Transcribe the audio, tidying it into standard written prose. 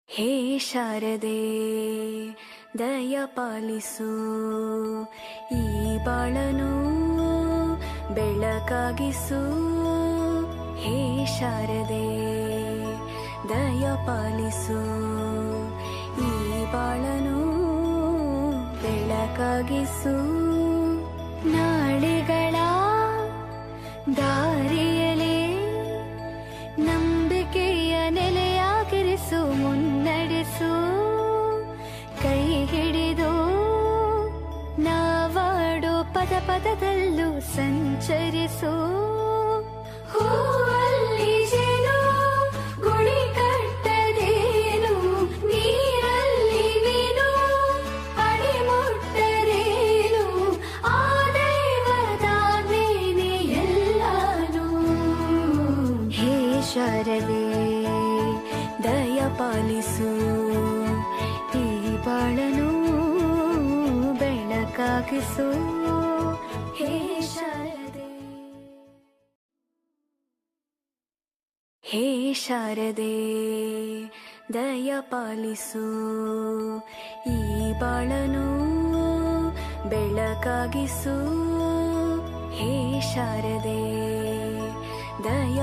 ಹೇ ಶಾರದೆ ದಯ ಪಾಲಿಸು, ಈ ಬಾಳನು ಬೆಳಕಾಗಿಸು. ಹೇ ಶಾರದೆ ದಯ ಪಾಲಿಸು, ಈ ಬಾಳನು ಬೆಳಕಾಗಿಸು. ನಾಳೆಗಳ ದಾರಿಯಲೇ ನಂಬಿಕೆಯ ನೆಲೆಯಾಗಿರಿಸು, ಮುನ್ನಡೆಸು. ಕೈ ಹಿಡಿದು ನಾವಾಡೋ ಪದ ಪದದಲ್ಲೂ ಸಂಚರಿಸು. ಹೂವಲ್ಲಿ ಜೇನು ಗುಳಿ ಕಟ್ಟದೇನು, ನೀರಲ್ಲಿ ಮೀನು ಅಡಿ ಮುಟ್ಟರೇನು, ಆ ದೈವದಾನೇನೆ ಎಲ್ಲಾನು. ಹೇ ಶಾರದೆ ದಯ ಪಾಲಿಸು, ಈ ಬಾಳನು ಬೆಳಕಾಗಿಸು. ಹೇ ಶಾರದೆ, ಹೇ ಶಾರದೆ ದಯ ಪಾಲಿಸು, ಈ ಬಾಳನು ಬೆಳಕಾಗಿಸು. ಹೇ ಶಾರದೆ ದಯ